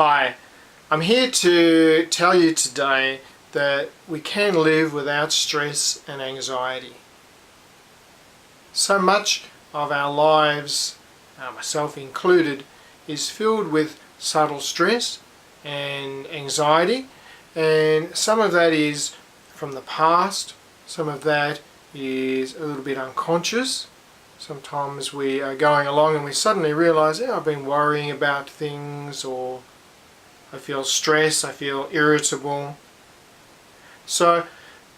Hi, I'm here to tell you today that we can live without stress and anxiety. So much of our lives, myself included, is filled with subtle stress and anxiety, and some of that is from the past, some of that is a little bit unconscious. Sometimes we are going along and we suddenly realise, I've been worrying about things, or I feel stress, I feel irritable. So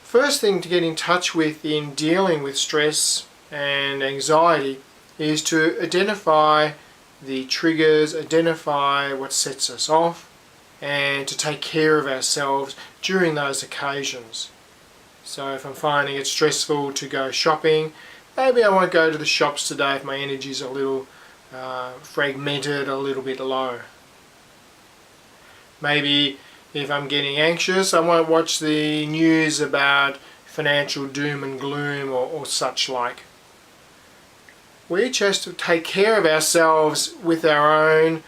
first thing to get in touch with in dealing with stress and anxiety is to identify the triggers, identify what sets us off, and to take care of ourselves during those occasions. So if I'm finding it stressful to go shopping, maybe I won't go to the shops today if my energy's a little fragmented, a little bit low. Maybe if I'm getting anxious, I won't watch the news about financial doom and gloom or such like. We each have to take care of ourselves with our own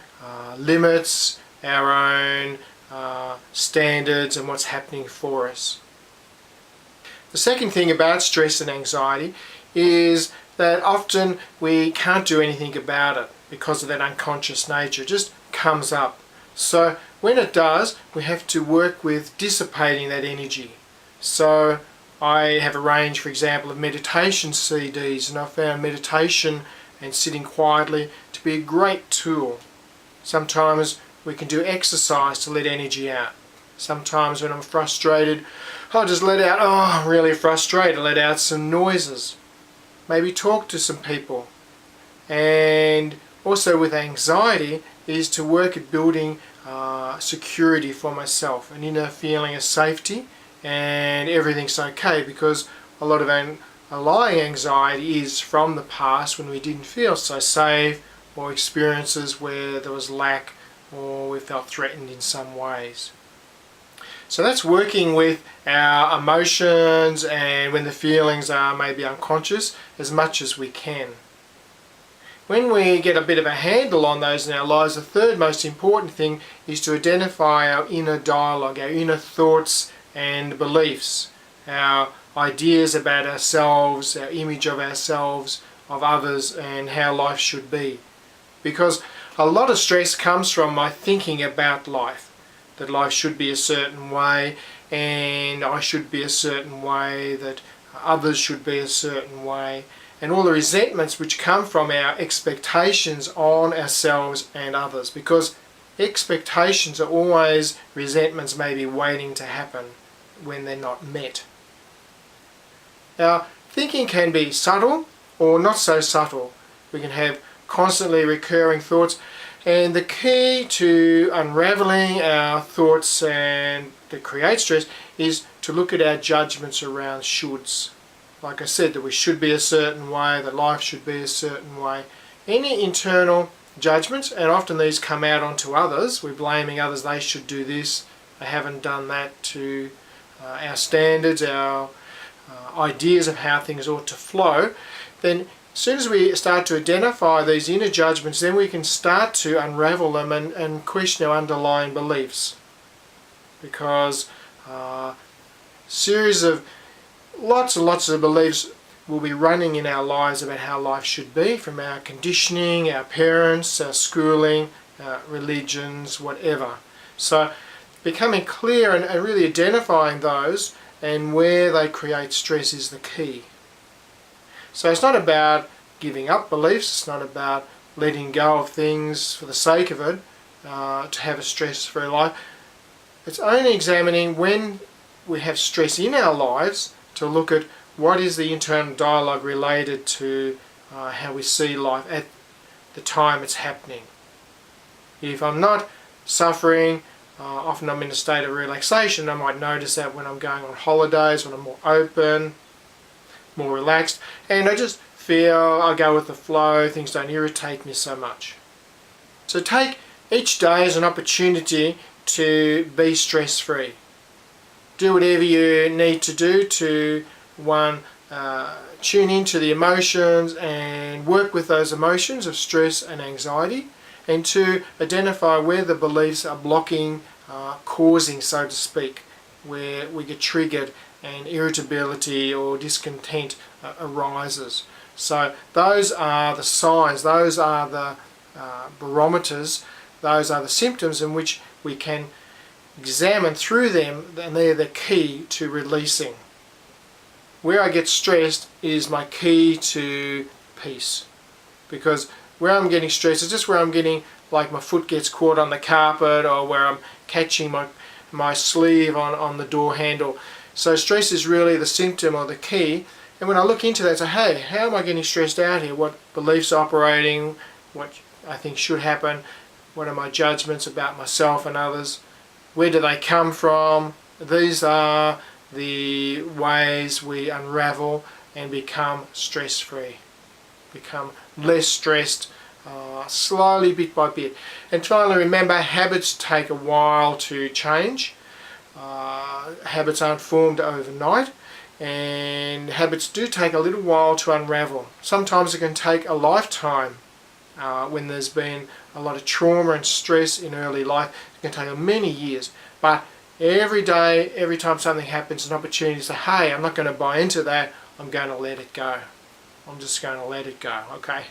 limits, our own standards and what's happening for us. The second thing about stress and anxiety is that often we can't do anything about it because of that unconscious nature. It just comes up. So when it does, we have to work with dissipating that energy. So I have a range, for example, of meditation CDs, and I found meditation and sitting quietly to be a great tool. Sometimes we can do exercise to let energy out. Sometimes when I'm frustrated, I'll just let out, I'm really frustrated, let out some noises. Maybe talk to some people. And also with anxiety is to work at building security for myself, an inner feeling of safety and everything's okay, because a lot of underlying anxiety is from the past when we didn't feel so safe, or experiences where there was lack or we felt threatened in some ways. So that's working with our emotions and when the feelings are maybe unconscious as much as we can. When we get a bit of a handle on those in our lives, the third most important thing is to identify our inner dialogue, our inner thoughts and beliefs, our ideas about ourselves, our image of ourselves, of others, and how life should be. Because a lot of stress comes from my thinking about life, that life should be a certain way, and I should be a certain way, that others should be a certain way, and all the resentments which come from our expectations on ourselves and others, because expectations are always resentments maybe waiting to happen when they're not met. Now, thinking can be subtle or not so subtle. We can have constantly recurring thoughts, and the key to unraveling our thoughts and that create stress is to look at our judgments around shoulds. Like I said, that we should be a certain way, that life should be a certain way. Any internal judgments, and often these come out onto others, we're blaming others, they should do this, they haven't done that, to our standards, our ideas of how things ought to flow. Then as soon as we start to identify these inner judgments, then we can start to unravel them and question our underlying beliefs. Because a series of lots and lots of beliefs will be running in our lives about how life should be, from our conditioning, our parents, our schooling, religions, whatever. So becoming clear and really identifying those and where they create stress is the key. So it's not about giving up beliefs, it's not about letting go of things for the sake of it, to have a stress-free life. It's only examining when we have stress in our lives to look at what is the internal dialogue related to how we see life at the time it's happening. If I'm not suffering, often I'm in a state of relaxation. I might notice that when I'm going on holidays, when I'm more open, more relaxed, and I just feel I go with the flow, things don't irritate me so much. So take each day as an opportunity to be stress-free. Do whatever you need to do to, one, tune into the emotions and work with those emotions of stress and anxiety, and to identify where the beliefs are blocking, causing, so to speak, where we get triggered and irritability or discontent arises. So those are the signs, those are the barometers, those are the symptoms in which we can examine through them, and they're the key to releasing. Where I get stressed is my key to peace, because where I'm getting stressed is just where I'm getting, like my foot gets caught on the carpet, or where I'm catching my sleeve on the door handle. So stress is really the symptom or the key. And when I look into that, I say, hey, how am I getting stressed out here? What beliefs are operating? What I think should happen? What are my judgments about myself and others? Where do they come from? These are the ways we unravel and become stress-free, become less stressed, slowly, bit by bit. And finally, remember, habits take a while to change. Habits aren't formed overnight, and habits do take a little while to unravel. Sometimes it can take a lifetime. When there's been a lot of trauma and stress in early life, it can take many years. But every day, every time something happens, an opportunity to say, hey, I'm not going to buy into that, I'm going to let it go. I'm just going to let it go, okay?